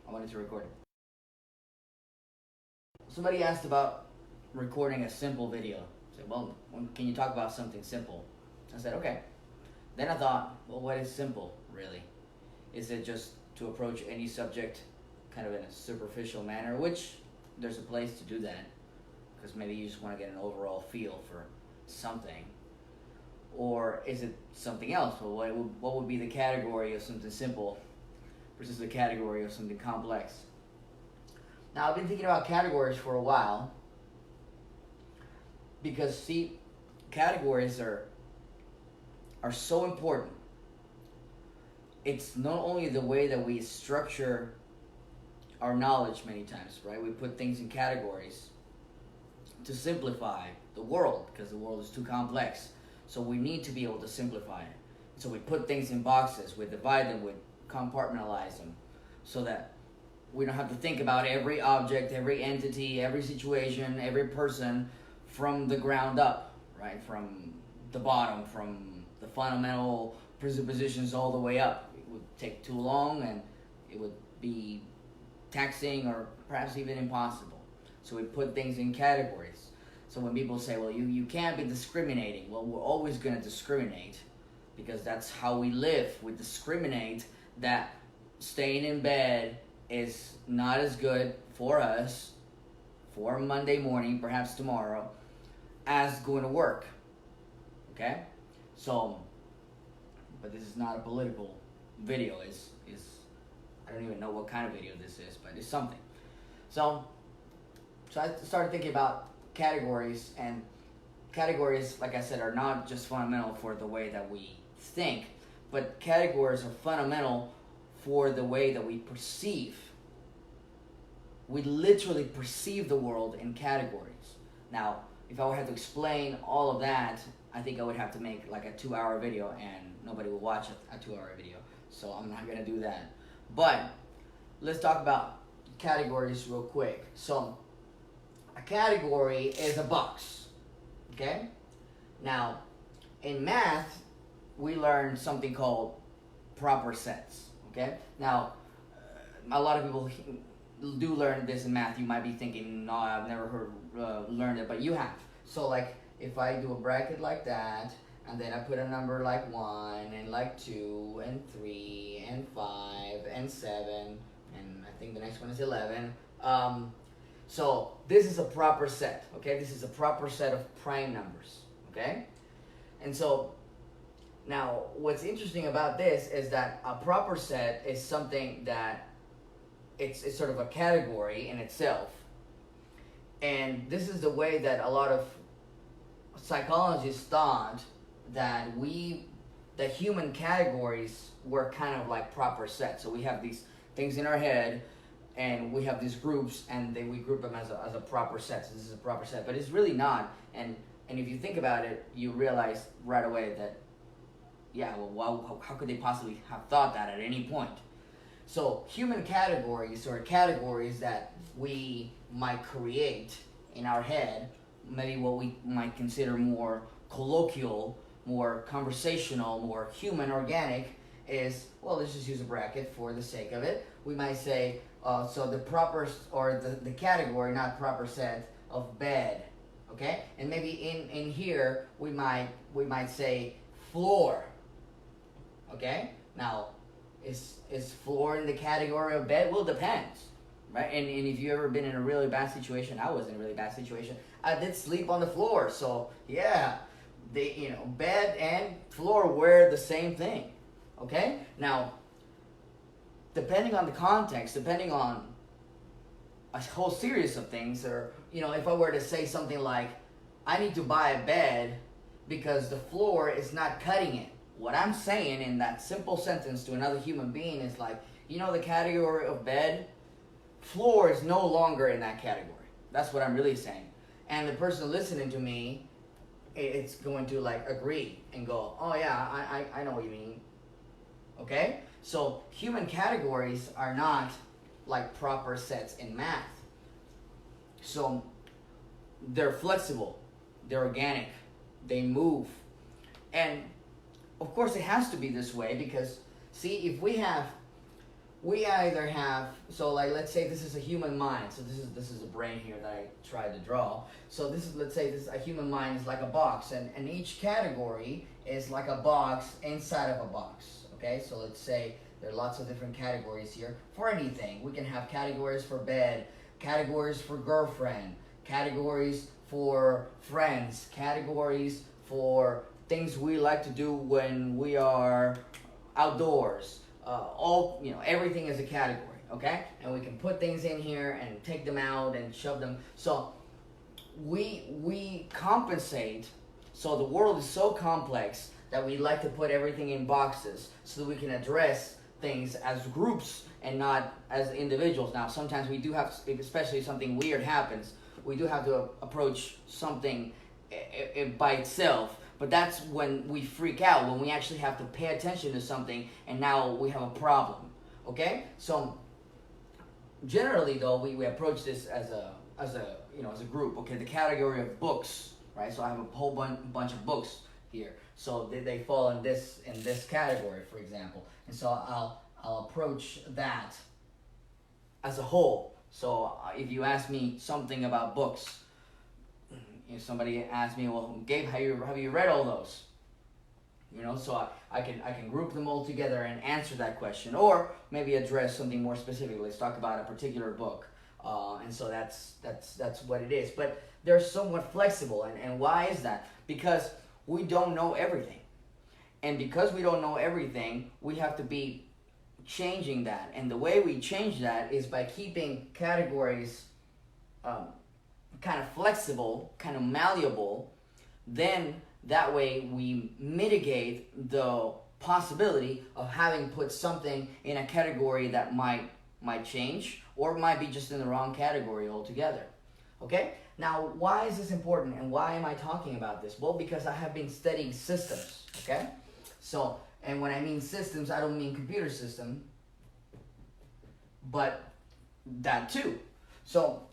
I wanted to record it. Somebody asked about recording a simple video. I said, well, can you talk about something simple? I said, okay. Then I thought, well, what is simple, really? Is it just to approach any subject kind of in a superficial manner, which there's a place to do that, because maybe you just want to get an overall feel for something. Or is it something else? Well, what would be the category of something simple versus the category of something complex? Now, I've been thinking about categories for a while because, see, categories are so important. It's not only the way that we structure our knowledge many times, right? We put things in categories to simplify the world because the world is too complex. So we need to be able to simplify it. So we put things in boxes, we divide them, we compartmentalize them so that we don't have to think about every object, every entity, every situation, every person from the ground up, right? From the bottom, from the fundamental presuppositions all the way up. It would take too long and it would be taxing or perhaps even impossible. So we put things in categories. So when people say, well, you can't be discriminating, well, we're always going to discriminate because that's how we live. We discriminate that staying in bed is not as good for us for Monday morning, perhaps tomorrow, as going to work. Okay? So, but this is not a political video. It's I don't even know what kind of video this is, but it's something. So I started thinking about categories, and categories, like I said, are not just fundamental for the way that we think, but categories are fundamental for the way that we perceive. We literally perceive the world in categories. Now, if I would have to explain all of that, I think I would have to make like a 2-hour video, and nobody will watch a 2-hour video, so I'm not going to do that. But let's talk about categories real quick. So a category is a box, okay? Now, in math, we learn something called proper sets, okay? Now, a lot of people do learn this in math. You might be thinking, no, I've never learned it, but you have. So, like, if I do a bracket like that, and then I put a number like 1, and like 2, and 3, and 5, and 7, and I think the next one is 11, so this is a proper set, okay? This is a proper set of prime numbers, okay? And so now what's interesting about this is that a proper set is something that it's sort of a category in itself. And this is the way that a lot of psychologists thought that human categories were kind of like proper sets. So we have these things in our head, and we have these groups, and then we group them as a proper set. So this is a proper set, but it's really not. And if you think about it, you realize right away that, yeah, well, how could they possibly have thought that at any point? So human categories, or categories that we might create in our head, maybe what we might consider more colloquial, more conversational, more human, organic, is, well, let's just use a bracket for the sake of it. We might say, so the proper, or the category, not proper set, of bed, okay? And maybe in here, we might say floor, okay? Now, is floor in the category of bed? Well, it depends, right? And if you've ever been in a really bad situation, I was in a really bad situation. I did sleep on the floor, so yeah, bed and floor were the same thing, okay? Now, depending on the context, depending on a whole series of things, or, if I were to say something like, I need to buy a bed because the floor is not cutting it. What I'm saying in that simple sentence to another human being is like, the category of bed, floor is no longer in that category. That's what I'm really saying. And the person listening to me, it's going to like agree and go, oh yeah, I know what you mean. Okay? So human categories are not like proper sets in math. So they're flexible, they're organic, they move. And of course it has to be this way because, see, if we have we either have, so like let's say this is a human mind. So this is a brain here that I tried to draw. So this is, let's say this is a human mind is like a box, and each category is like a box inside of a box. Okay, so let's say there are lots of different categories here for anything. We can have categories for bed, categories for girlfriend, categories for friends, categories for things we like to do when we are outdoors. All, everything is a category, okay? And we can put things in here and take them out and shove them. So we compensate. So the world is so complex that we like to put everything in boxes so that we can address things as groups and not as individuals. Now, sometimes we do have, especially something weird happens, we do have to approach something by itself. But that's when we freak out, when we actually have to pay attention to something, and now we have a problem. Okay? So generally, though, we approach this as a group. Okay, the category of books, right? So I have a whole bunch of books here. So they fall in this category, for example. And so I'll approach that as a whole. So if you ask me something about books, if somebody asks me, well, Gabe, have you read all those? So I can group them all together and answer that question, or maybe address something more specific. Let's talk about a particular book, and so that's what it is. But they're somewhat flexible, and why is that? Because we don't know everything, and because we don't know everything, we have to be changing that, and the way we change that is by keeping categories kind of flexible, kind of malleable. Then that way we mitigate the possibility of having put something in a category that might change, or might be just in the wrong category altogether. Okay? Now, why is this important, and why am I talking about this? Well, because I have been studying systems. Okay? So, and when I mean systems, I don't mean computer system, but that too. So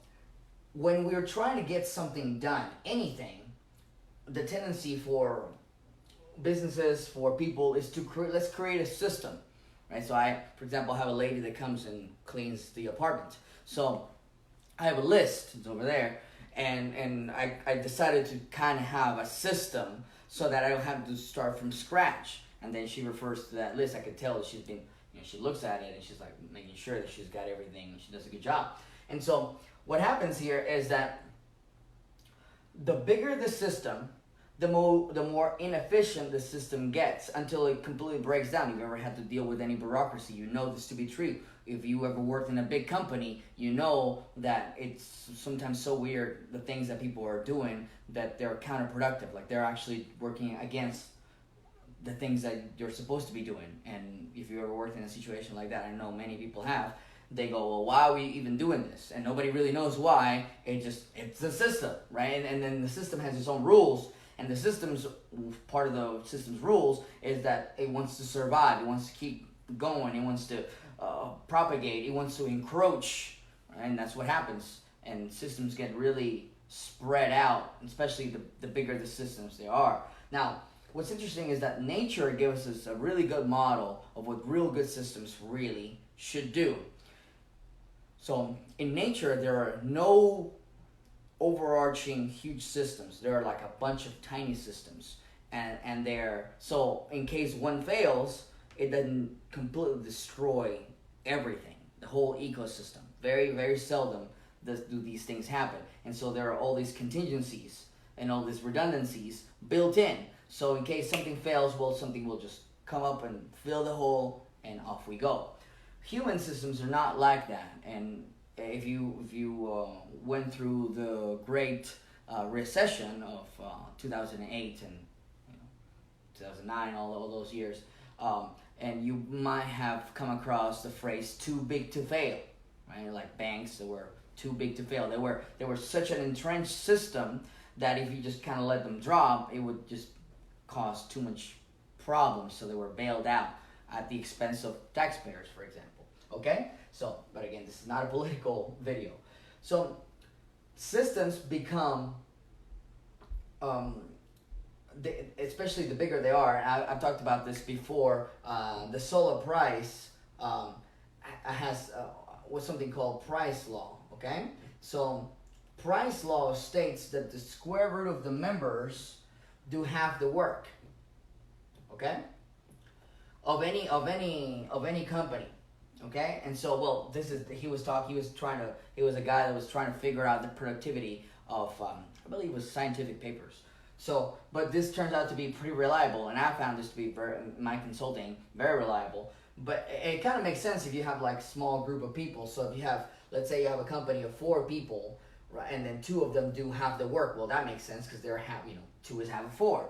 when we're trying to get something done, anything, the tendency for businesses, for people, is to let's create a system, right? So I, for example, have a lady that comes and cleans the apartment. So I have a list, it's over there, and I decided to kind of have a system so that I don't have to start from scratch. And then she refers to that list. I could tell that she's been, she looks at it and she's like making sure that she's got everything and she does a good job. And so what happens here is that the bigger the system, the more inefficient the system gets, until it completely breaks down. If you've ever had to deal with any bureaucracy, you know this to be true. If you ever worked in a big company, you know that it's sometimes so weird, the things that people are doing, that they're counterproductive. Like they're actually working against the things that you're supposed to be doing. And if you ever worked in a situation like that, I know many people have, they go, well, why are we even doing this? And nobody really knows why. It's the system, right? And then the system has its own rules. And the system's, part of the system's rules is that it wants to survive. It wants to keep going. It wants to propagate. It wants to encroach. Right? And that's what happens. And systems get really spread out, especially the bigger the systems they are. Now, what's interesting is that nature gives us a really good model of what real good systems really should do. So in nature, there are no overarching huge systems. There are like a bunch of tiny systems, and they're, so in case one fails, it doesn't completely destroy everything, the whole ecosystem. Very, very seldom do these things happen. And so there are all these contingencies and all these redundancies built in. So in case something fails, well, something will just come up and fill the hole, and off we go. Human systems are not like that. And if you went through the Great Recession of 2008 and 2009, all those years, and you might have come across the phrase "too big to fail," right? Like banks that were too big to fail. They were such an entrenched system that if you just kind of let them drop, it would just cause too much problems. So they were bailed out at the expense of taxpayers, for example. Okay? So, but again, this is not a political video. So, systems become, especially the bigger they are, and I've talked about this before, the solar price has what's something called Price law. Okay, so Price law states that the square root of the members do half the work. Okay, of any company. Okay, and so he was a guy that was trying to figure out the productivity of I believe it was scientific papers. So, but this turns out to be pretty reliable, and I found this to be my consulting very reliable. But it kind of makes sense if you have like small group of people. So if you have, let's say you have a company of 4 people, right, and then 2 of them do half the work. Well, that makes sense because they're half, 2 is half of 4.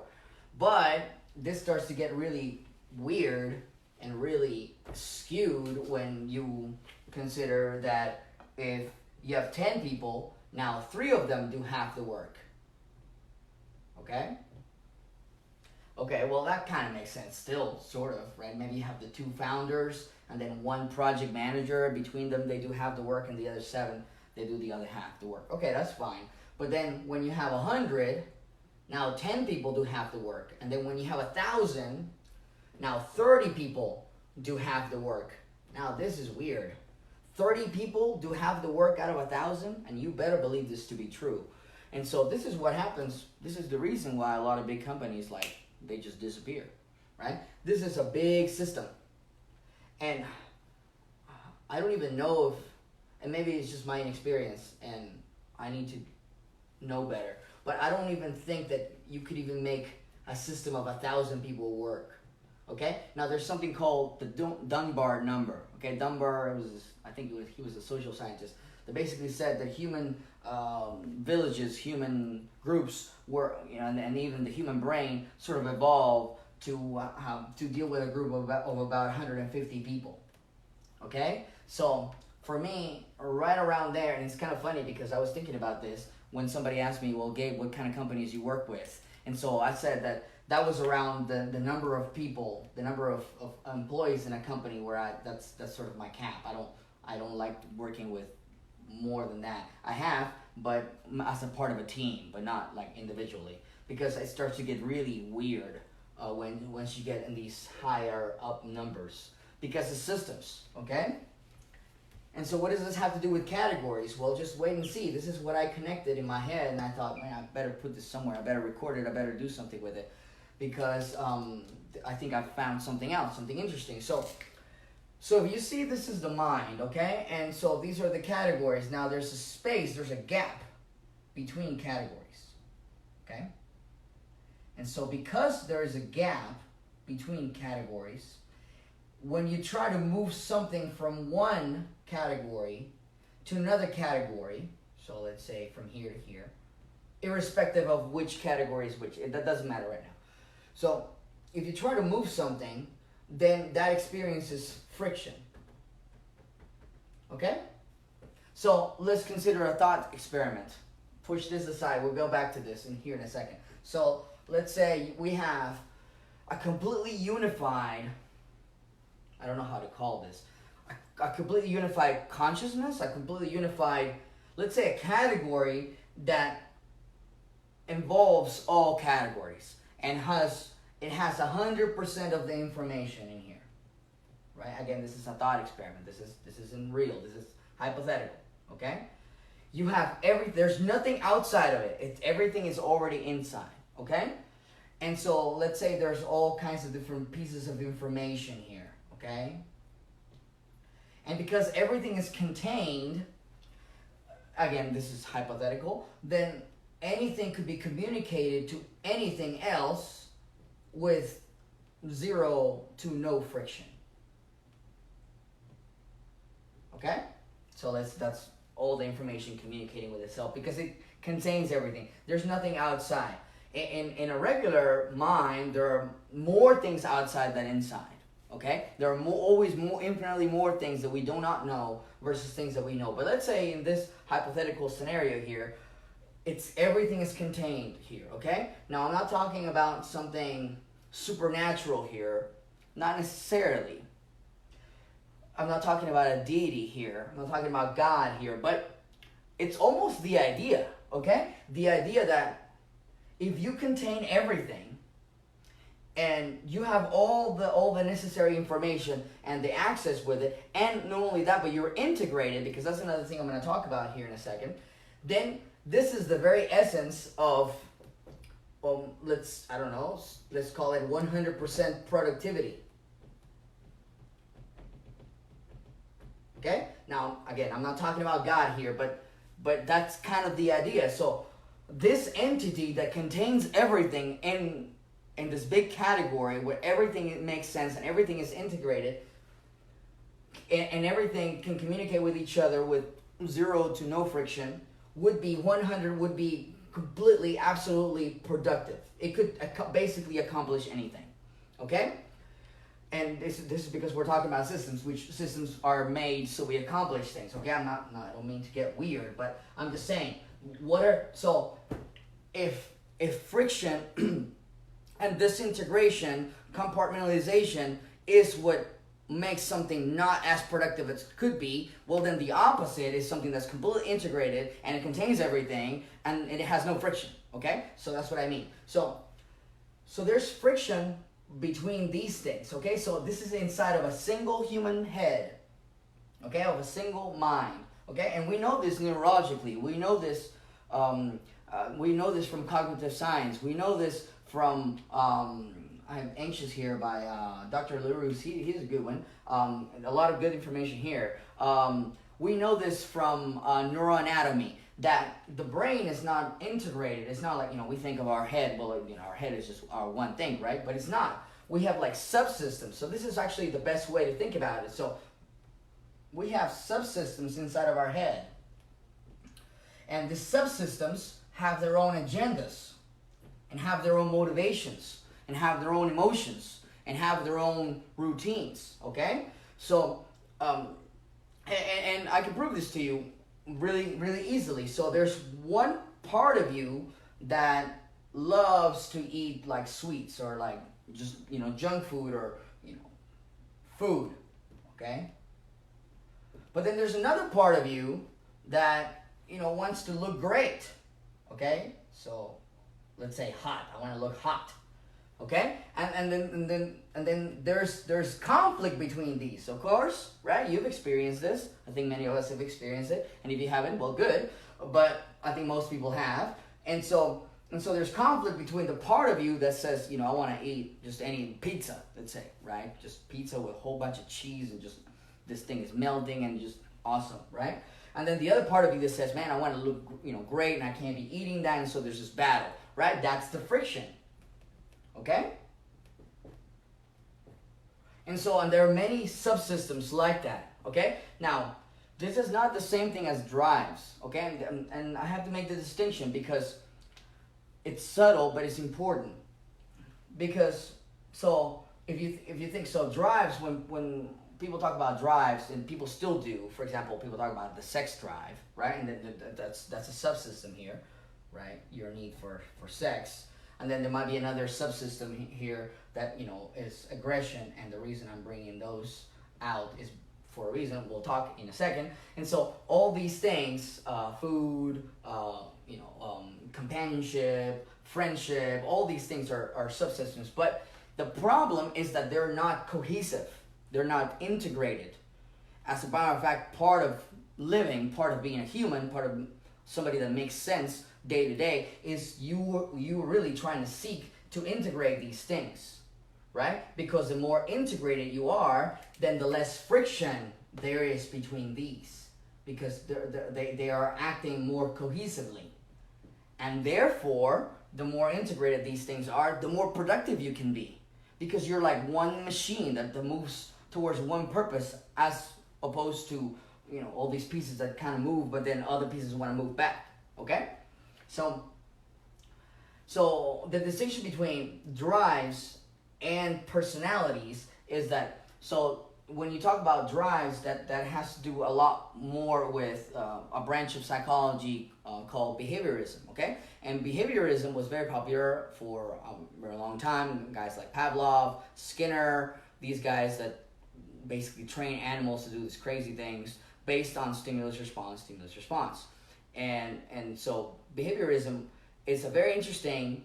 But this starts to get really weird and really skewed when you consider that if you have 10 people, now 3 of them do half the work. Okay? Okay, well that kind of makes sense still, sort of, right? Maybe you have the 2 founders and then 1 project manager. Between them, they do half the work, and the other 7, they do the other half the work. Okay, that's fine. But then when you have 100, now 10 people do half the work. And then when you have 1,000, now 30 people do half the work. Now this is weird. 30 people do half the work out of 1,000, and you better believe this to be true. And so this is what happens. This is the reason why a lot of big companies, like, they just disappear, right? This is a big system. And I don't even know if, and maybe it's just my inexperience and I need to know better, but I don't even think that you could even make a system of 1,000 people work. Okay? Now there's something called the Dunbar number. Okay, Dunbar he was a social scientist that basically said that human villages, human groups were, and even the human brain sort of evolved to deal with a group of about 150 people. Okay, so for me, right around there, and it's kind of funny because I was thinking about this when somebody asked me, well, Gabe, what kind of companies you work with? And so I said that was around the number of people, the number of employees in a company where that's sort of my cap. I don't like working with more than that. I have, but as a part of a team, but not like individually, because it starts to get really weird once you get in these higher up numbers, because it's systems, okay? And so what does this have to do with categories? Well, just wait and see. This is what I connected in my head, and I thought, man, I better put this somewhere. I better record it. I better do something with it, because I think I found something else, something interesting. So if you see, this is the mind, okay? And so these are the categories. Now there's a space, there's a gap between categories, okay? And so because there is a gap between categories, when you try to move something from one category to another category, so let's say from here to here, irrespective of which category is which, that doesn't matter right now. So if you try to move something, then that experiences friction. Okay? So let's consider a thought experiment. Push this aside. We'll go back to this in here in a second. So let's say we have a completely unified, I don't know how to call this, a completely unified consciousness, a completely unified, let's say a category that involves all categories and it has 100% of the information in here, right? Again, this is a thought experiment. This isn't real. This is hypothetical, okay? You have there's nothing outside of it. Everything is already inside, okay? And so let's say there's all kinds of different pieces of information here, okay? And because everything is contained, again, this is hypothetical, then anything could be communicated to anything else with 0 to no friction. Okay? So that's all the information communicating with itself because it contains everything. There's nothing outside. In a regular mind, there are more things outside than inside. Okay? There are always infinitely more things that we do not know versus things that we know. But let's say in this hypothetical scenario here, everything is contained here, okay? Now, I'm not talking about something supernatural here, not necessarily. I'm not talking about a deity here. I'm not talking about God here, but it's almost the idea, okay? The idea that if you contain everything, and you have all the necessary information and the access with it, and not only that, but you're integrated, because that's another thing I'm going to talk about here in a second. Then this is the very essence of let's call it 100% productivity. Okay? Now, again, I'm not talking about God here, but that's kind of the idea. So this entity that contains everything in this big category where everything makes sense and everything is integrated and everything can communicate with each other with 0 to no friction, would be completely, absolutely productive. It could basically accomplish anything. Okay? And this is because we're talking about systems, which systems are made so we accomplish things. Okay, I don't mean to get weird, but I'm just saying, if friction and disintegration, compartmentalization is what makes something not as productive as it could be, well then the opposite is something that's completely integrated and it contains everything and it has no friction. Okay, so that's what I mean. So there's friction between these things. Okay, so this is inside of a single human head, okay, of a single mind. Okay, and we know this neurologically. We know this from cognitive science. We know this from I'm Anxious here by Dr. LaRousse. He's a good one. A lot of good information here. We know this from neuroanatomy, that the brain is not integrated. It's not like, we think of our head, well, our head is just our one thing, right? But it's not. We have like subsystems. So this is actually the best way to think about it. So we have subsystems inside of our head. And the subsystems have their own agendas and have their own motivations and have their own emotions and have their own routines, okay? So, and I can prove this to you really, really easily. So there's one part of you that loves to eat like sweets or like just, junk food or, food, okay? But then there's another part of you that, wants to look great, okay? So let's say hot. I want to look hot, okay? And then there's conflict between these, of course, right? You've experienced this. I think many of us have experienced it. And if you haven't, well, good. But I think most people have. And so there's conflict between the part of you that says, I want to eat just any pizza, let's say, right? Just pizza with a whole bunch of cheese and just this thing is melting and just awesome, right? And then the other part of you that says, man, I want to look, great, and I can't be eating that, and so there's this battle, right? That's the friction, okay? And there are many subsystems like that, okay? Now, this is not the same thing as drives, okay? And I have to make the distinction because it's subtle, but it's important. Because, if you think so, drives, when people talk about drives, and people still do. For example, people talk about the sex drive, right? And that's a subsystem here, right? Your need for sex. And then there might be another subsystem here that, is aggression. And the reason I'm bringing those out is for a reason. We'll talk in a second. And so all these things, food, companionship, friendship, all these things are subsystems. But the problem is that they're not cohesive. They're not integrated. As a matter of fact, part of living, part of being a human, part of somebody that makes sense day to day is you really trying to seek to integrate these things, right? Because the more integrated you are, then the less friction there is between these, because they are acting more cohesively. And therefore, the more integrated these things are, the more productive you can be, because you're like one machine that moves towards one purpose, as opposed to, all these pieces that kind of move, but then other pieces want to move back, okay? So the distinction between drives and personalities is that, so when you talk about drives, that has to do a lot more with a branch of psychology called behaviorism, okay? And behaviorism was very popular for a very long time. Guys like Pavlov, Skinner, these guys that basically train animals to do these crazy things based on stimulus response. And so behaviorism is a very interesting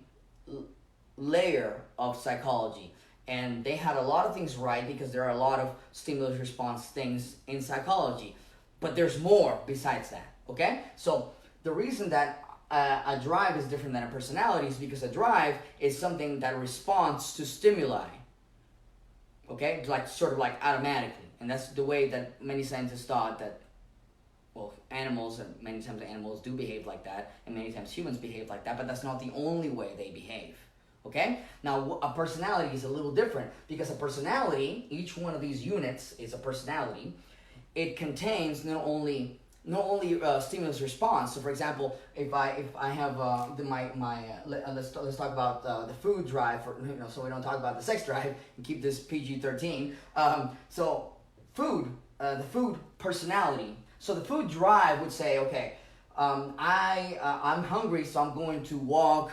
layer of psychology. And they had a lot of things right because there are a lot of stimulus response things in psychology. But there's more besides that, okay? So the reason that a drive is different than a personality is because a drive is something that responds to stimuli, okay? Like sort of like automatically. And that's the way that many scientists thought that, well, animals, and many times animals do behave like that, and many times humans behave like that, but that's not the only way they behave. Okay? Now, a personality is a little different because a personality, each one of these units is a personality. It contains not only stimulus response. So, for example, if I have let's talk about the food drive, so we don't talk about the sex drive and keep this PG-13. So, food, the food personality. So the food drive would say, okay, I'm hungry, so I'm going to walk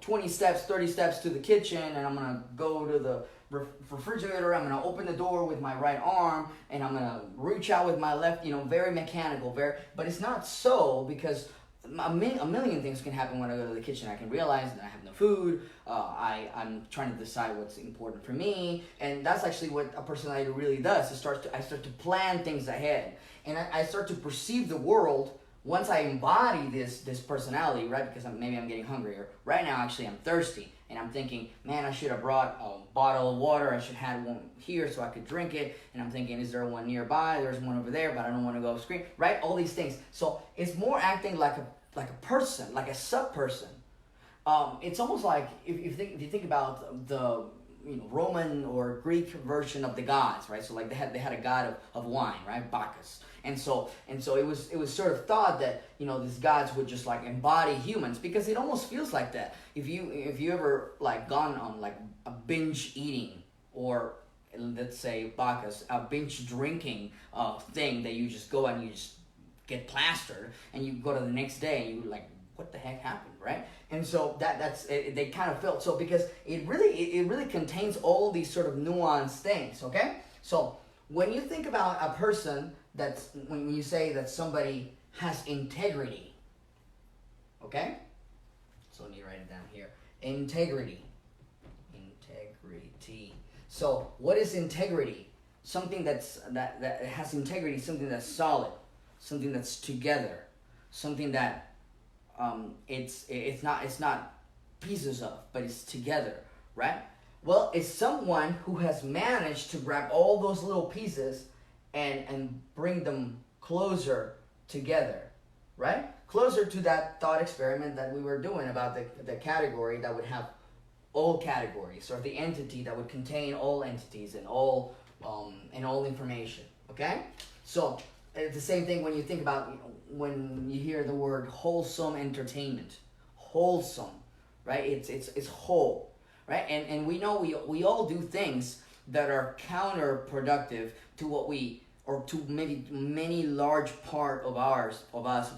20 steps, 30 steps to the kitchen, and I'm going to go to the refrigerator, I'm going to open the door with my right arm, and I'm going to reach out with my left, very mechanical, but it's not so, because a million things can happen when I go to the kitchen. I can realize that I have no food, I'm trying to decide what's important for me, and that's actually what a personality really does. I start to plan things ahead, and I start to perceive the world. Once I embody this personality, right, because maybe I'm getting hungrier. Right now, actually, I'm thirsty, and I'm thinking, man, I should have brought a bottle of water. I should have one here so I could drink it. And I'm thinking, is there one nearby? There's one over there, but I don't want to go scream, right? All these things. So it's more acting like a person, like a sub-person. It's almost like if you think about the Roman or Greek version of the gods, right? So like they had a god of wine, right? Bacchus. And so it was sort of thought that these gods would just like embody humans, because it almost feels like that. If you ever like gone on like a binge eating, or let's say Bacchus, a binge drinking thing that you just go and you just get plastered, and you go to the next day and you like, what the heck happened, right? And so that's it, they kind of felt so, because it really contains all these sort of nuanced things. Okay, so when you think about a person, when you say that somebody has integrity, okay? So let me write it down here. Integrity. So what is integrity? Something that has integrity, something that's solid, something that's together, something that it's not pieces of, but it's together, right? Well, it's someone who has managed to grab all those little pieces and bring them closer together, right? Closer to that thought experiment that we were doing about the category that would have all categories, or the entity that would contain all entities and all information, okay? So it's the same thing when you think about, when you hear the word wholesome entertainment. Wholesome, right? It's whole, right? And we know we all do things that are counterproductive to what or to maybe many large part of us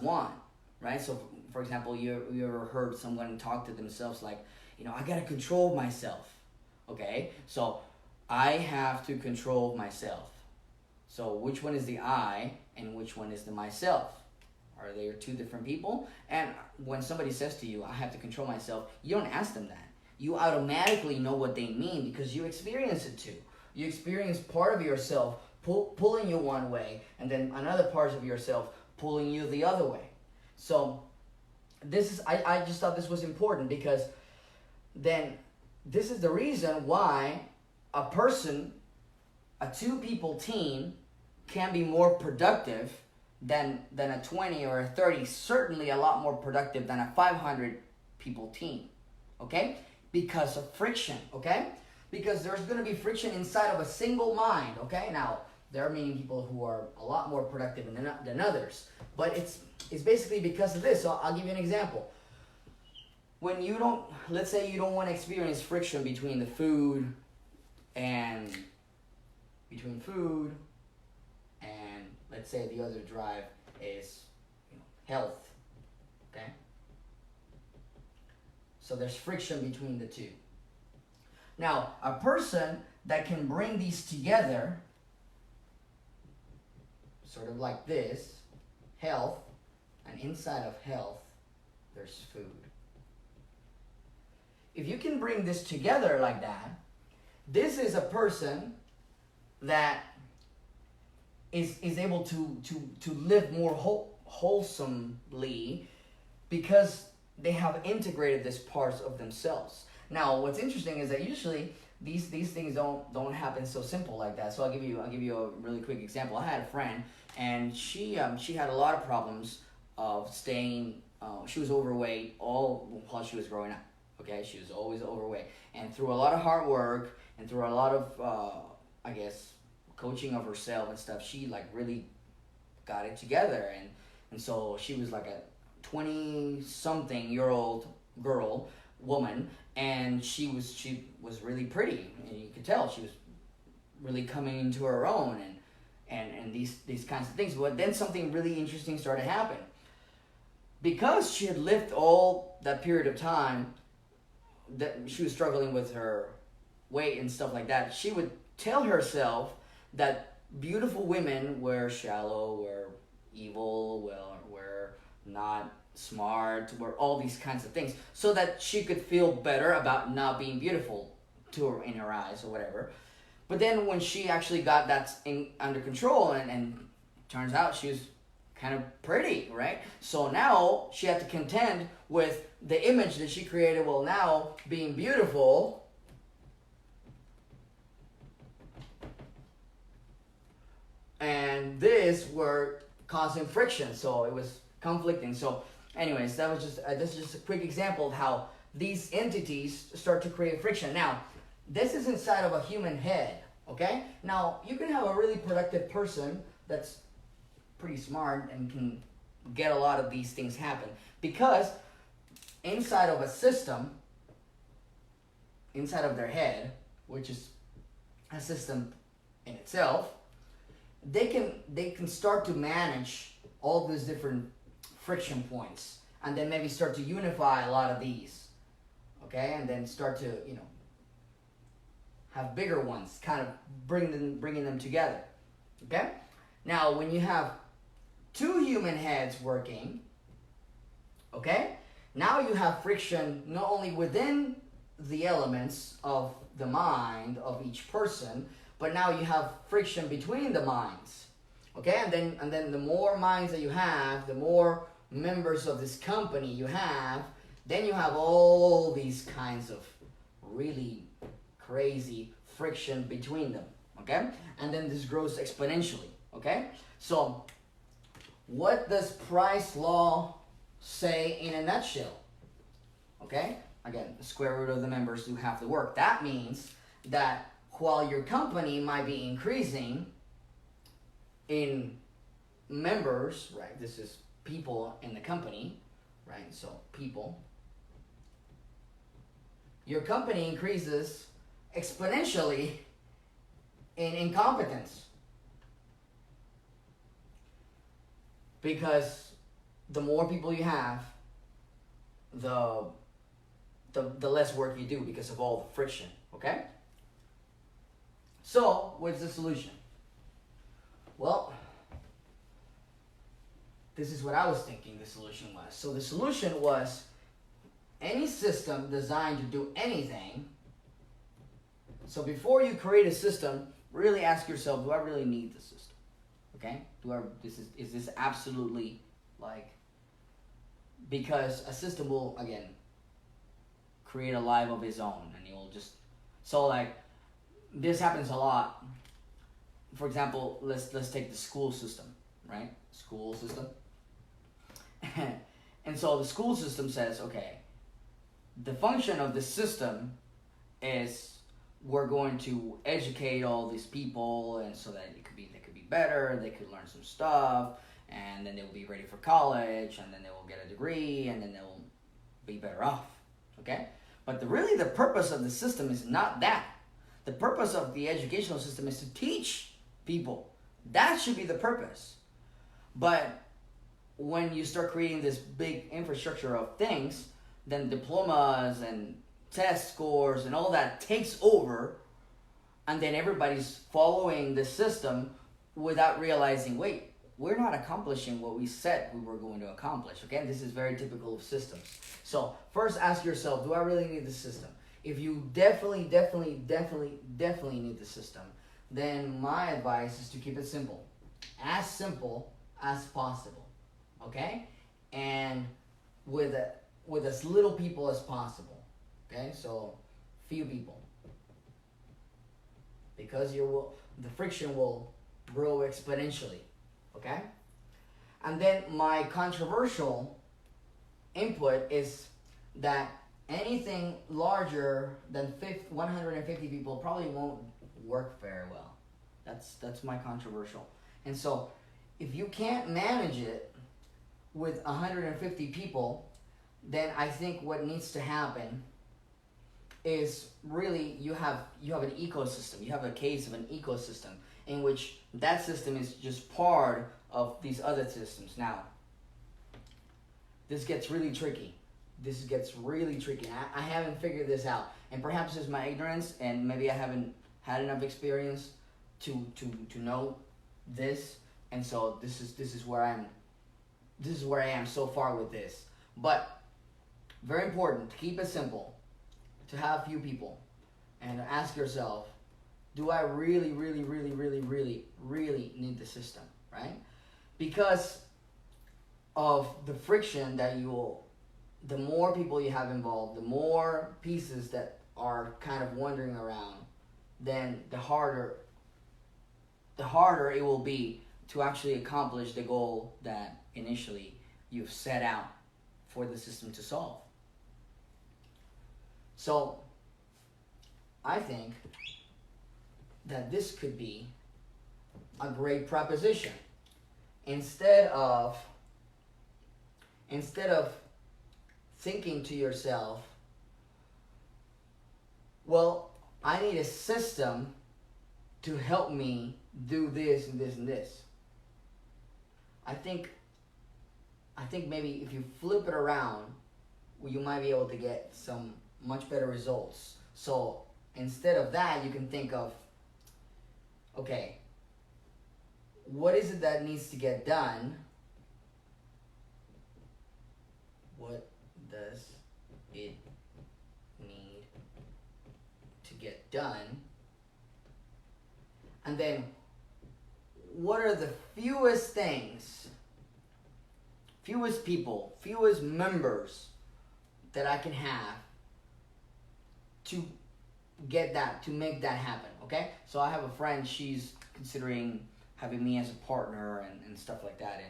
want, right? So for example, you ever heard someone talk to themselves like, I gotta control myself. Okay, so I have to control myself. So which one is the I and which one is the myself? Are they two different people? And when somebody says to you, I have to control myself, you don't ask them that. You automatically know what they mean because you experience it too. You experience part of yourself pulling you one way, and then another part of yourself pulling you the other way. So I just thought this was important, because then this is the reason why a two-people team can be more productive than a 20 or a 30, certainly a lot more productive than a 500-people team, okay? Because of friction, okay? Because there's going to be friction inside of a single mind, okay? Now, there are many people who are a lot more productive than others, but it's basically because of this. So I'll give you an example. When let's say you don't want to experience friction between food and let's say the other drive is health, okay? So there's friction between the two. Now, a person that can bring these together, sort of like this, health, and inside of health, there's food. if you can bring this together like that, this is a person that is able to live more wholesomely because they have integrated this parts of themselves. Now, what's interesting is that usually these things don't happen so simple like that. So I'll give you a really quick example. I had a friend, and she had a lot of problems of staying. She was overweight all while she was growing up. Okay, she was always overweight, and through a lot of hard work and through a lot of I guess coaching of herself and stuff, she like really got it together, and so she was like a 20-something-year-old woman, and she was really pretty, and you could tell she was really coming into her own, and these kinds of things. But then something really interesting started to happen. Because she had lived all that period of time that she was struggling with her weight and stuff like that, she would tell herself that beautiful women were shallow, were evil, were not smart, were all these kinds of things, so that she could feel better about not being beautiful to her in her eyes or whatever. But then when she actually got that under control, and turns out she was kind of pretty, right? So now she had to contend with the image that she created while now being beautiful. And this were causing friction, so it was conflicting. So anyways, that's just a quick example of how these entities start to create friction. Now, this is inside of a human head, okay? Now, you can have a really productive person that's pretty smart and can get a lot of these things happen, because inside of a system, inside of their head, which is a system in itself, they can start to manage all these different friction points, and then maybe start to unify a lot of these, okay, and then start to have bigger ones, kind of bringing them together, okay. Now, when you have two human heads working, okay, now you have friction not only within the elements of the mind of each person, but now you have friction between the minds, okay? And then the more minds that you have, the more members of this company you have, then you have all these kinds of really crazy friction between them, okay? And then this grows exponentially, okay? So what does Price's law say in a nutshell? Okay? Again, the square root of the members do half the work. That means that while your company might be increasing in members, right? This is people in the company, right? So people. Your company increases exponentially in incompetence. Because the more people you have, the less work you do because of all the friction, okay? So, what's the solution? Well, this is what I was thinking the solution was. So the solution was any system designed to do anything. So before you create a system, really ask yourself, do I really need the system? Okay? Is this absolutely like, because a system will, again, create a life of its own, and it will just, so like, this happens a lot. For example, let's take the school system, right? School system. And so the school system says, okay, the function of the system is we're going to educate all these people, and so that they could be better, they could learn some stuff, and then they'll be ready for college, and then they will get a degree, and then they'll be better off, okay? But really the purpose of the system is not that. The purpose of the educational system is to teach people. That should be the purpose. But when you start creating this big infrastructure of things, then diplomas and test scores and all that takes over, and then everybody's following the system without realizing, wait, we're not accomplishing what we said we were going to accomplish. Okay, this is very typical of systems. So first ask yourself, do I really need the system? If you definitely need the system, then my advice is to keep it simple as possible. Okay, and with as little people as possible. Okay, so few people, because the friction will grow exponentially. Okay, and then my controversial input is that anything larger than 150 people probably won't work very well. That's my controversial. And so if you can't manage it with 150 people, then I think what needs to happen is really you have an ecosystem. You have a case of an ecosystem in which that system is just part of these other systems. Now, this gets really tricky. I haven't figured this out, and perhaps it's my ignorance, and maybe I haven't had enough experience to know this, and so this is where I am so far with this. But very important to keep it simple, to have few people, and ask yourself, do I really need the system, right? Because of the friction that the more people you have involved, the more pieces that are kind of wandering around, then the harder it will be to actually accomplish the goal that initially you've set out for the system to solve. So I think that this could be a great proposition. Instead of thinking to yourself, well, I need a system to help me do this and this and this. I think maybe if you flip it around, you might be able to get some much better results. So instead of that, you can think of, okay, what is it that needs to get done? What does it need to get done? And then, what are the fewest things, fewest people, fewest members that I can have to get that, to make that happen, okay? So I have a friend, she's considering having me as a partner and stuff like that.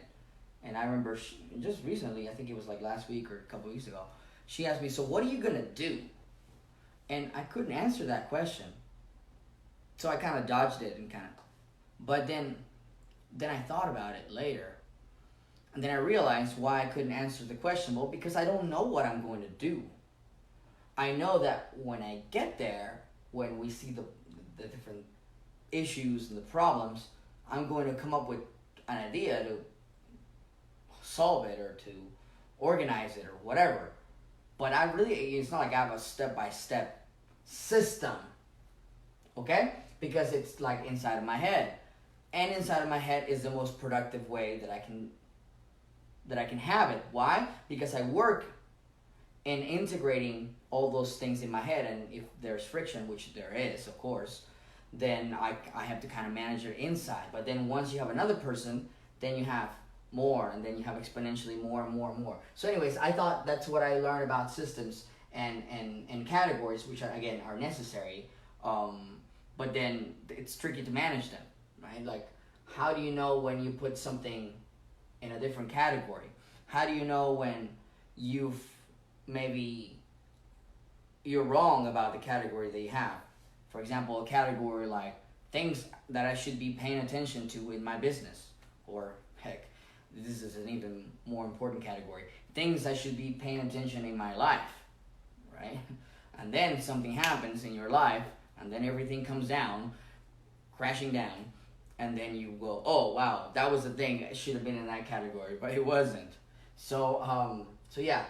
And I remember just recently, I think it was like last week or a couple weeks ago, she asked me, so what are you going to do? And I couldn't answer that question. So I kind of dodged it but then I thought about it later. And then I realized why I couldn't answer the question. Well, because I don't know what I'm going to do. I know that when I get there, when we see the different issues and the problems, I'm going to come up with an idea to solve it or to organize it or whatever. But it's not like I have a step-by-step system, okay? Because it's like inside of my head. And inside of my head is the most productive way that I can have it. Why? Because I work in integrating all those things in my head, and if there's friction, which there is, of course, then I have to kind of manage it inside. But then once you have another person, then you have more, and then you have exponentially more and more and more. So anyways, I thought that's what I learned about systems and categories, which are, again, are necessary, but then it's tricky to manage them, right? Like, how do you know when you put something in a different category? How do you know when you're wrong about the category that you have? For example, a category like things that I should be paying attention to in my business, or heck, this is an even more important category, things I should be paying attention in my life, right? And then something happens in your life, and then everything comes down, crashing down, and then you go, oh wow, that was the thing, it should have been in that category, but it wasn't. So yeah,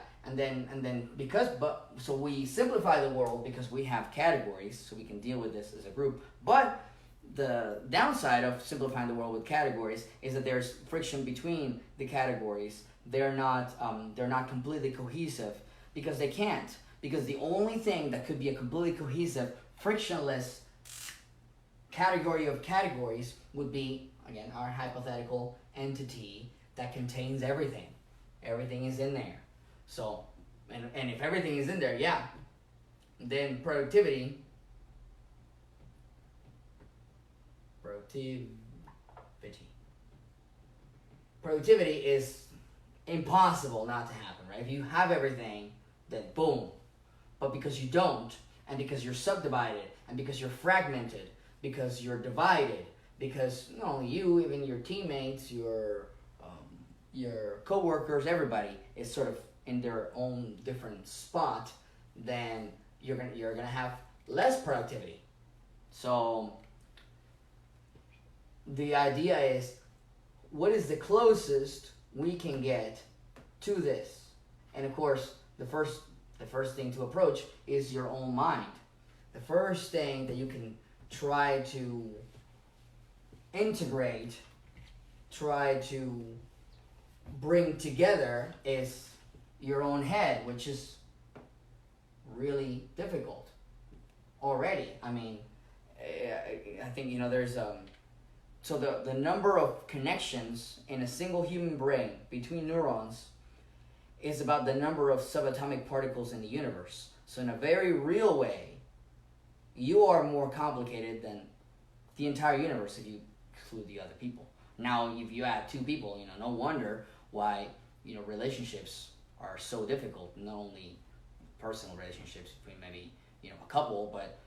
so we simplify the world because we have categories, so we can deal with this as a group. But the downside of simplifying the world with categories is that there's friction between the categories. They're not completely cohesive because they can't. Because the only thing that could be a completely cohesive, frictionless category of categories would be, again, our hypothetical entity that contains everything. Everything is in there. So, and if everything is in there, yeah, then productivity is impossible not to happen, right? If you have everything, then boom. But because you don't, and because you're subdivided, and because you're fragmented, because you're divided, because not only you, even your teammates, your co-workers, everybody is sort of in their own different spot, then you're gonna have less productivity. So the idea is, what is the closest we can get to this? And of course, the first thing to approach is your own mind. The first thing that you can try to integrate, try to bring together is your own head, which is really difficult already. I mean, I think, there's so the number of connections in a single human brain between neurons is about the number of subatomic particles in the universe. So in a very real way, you are more complicated than the entire universe if you exclude the other people. Now, if you add two people, no wonder why, relationships are so difficult. Not only personal relationships between maybe, a couple, but,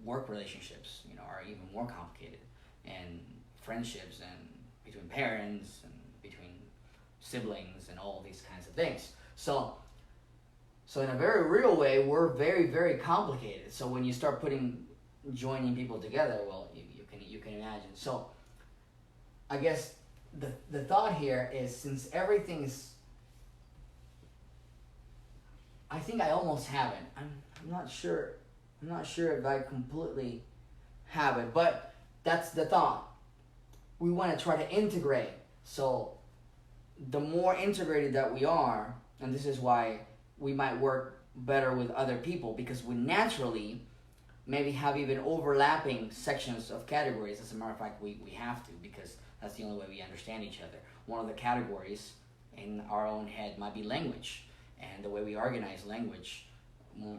work relationships, are even more complicated. And friendships and between parents and between siblings and all these kinds of things. So in a very real way, we're very, very complicated. So when you start joining people together, well, you can imagine. So I guess the thought here is, since everything's, I think I almost have it. I'm not sure if I completely have it, but that's the thought. We want to try to integrate. So the more integrated that we are, and this is why we might work better with other people, because we naturally maybe have even overlapping sections of categories. As a matter of fact, we have to, because that's the only way we understand each other. One of the categories in our own head might be language, and the way we organize language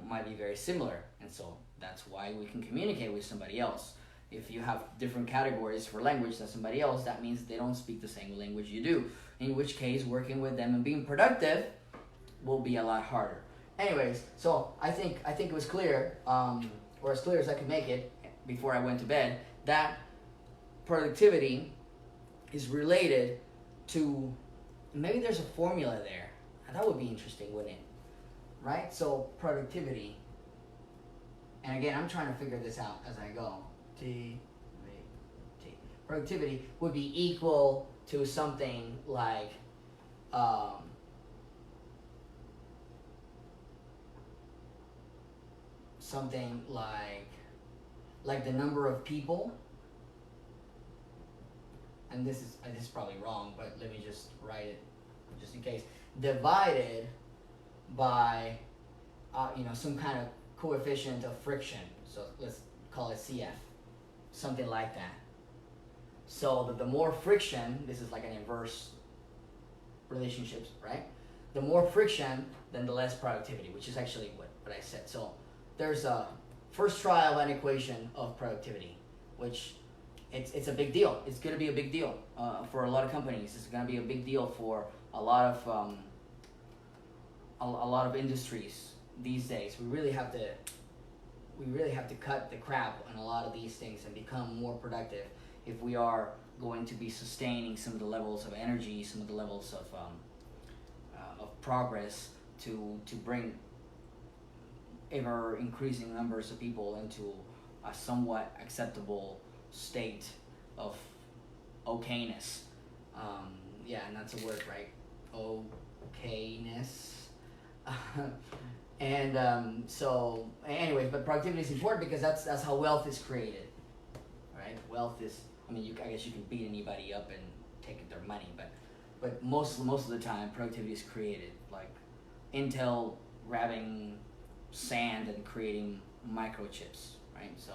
might be very similar, and so that's why we can communicate with somebody else. If you have different categories for language than somebody else, that means they don't speak the same language you do, in which case working with them and being productive will be a lot harder. Anyways, so I think it was clear, or as clear as I could make it before I went to bed, that productivity is related to, maybe there's a formula there. That would be interesting, wouldn't it? Right? So productivity, and again, I'm trying to figure this out as I go. Productivity would be equal to something like the number of people, and this is probably wrong, but let me just write it just in case, divided by some kind of coefficient of friction. So let's call it CF, something like that. So that the more friction, this is like an inverse relationships, right? The more friction, then the less productivity, which is actually what I said. So there's a first try of an equation of productivity, which it's a big deal. It's going to be a big deal for a lot of companies. It's going to be a big deal for a lot of industries these days. We really have to cut the crap on a lot of these things and become more productive if we are going to be sustaining some of the levels of energy, some of the levels of progress to bring ever increasing numbers of people into a somewhat acceptable state of okayness. And that's a word, right? Okayness. And so, anyways, but productivity is important because that's how wealth is created, right? right? Wealth is, I mean, I guess you can beat anybody up and take their money, but most of the time, productivity is created. Like Intel grabbing sand and creating microchips, right? So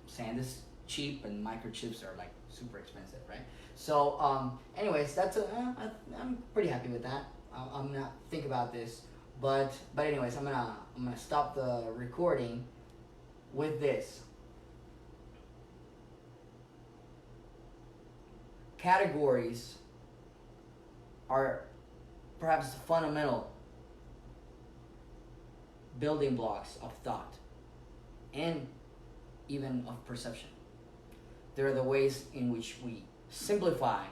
sand is cheap and microchips are like super expensive, right? So anyways, I'm pretty happy with that. I'm gonna think about this, but anyways, I'm gonna stop the recording with this. Categories are perhaps the fundamental building blocks of thought and even of perception. They're the ways in which we simplify,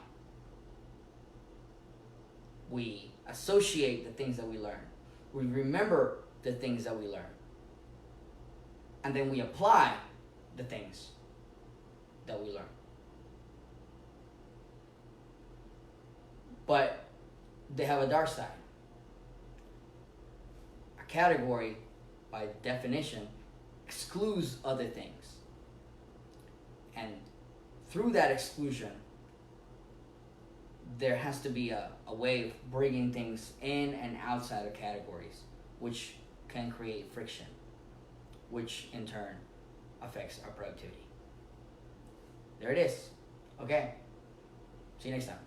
we associate the things that we learn, we remember the things that we learn, and then we apply the things that we learn. But they have a dark side. A category, by definition, excludes other things. And through that exclusion, there has to be a way of bringing things in and outside of categories, which can create friction, which in turn affects our productivity. There it is. Okay. See you next time.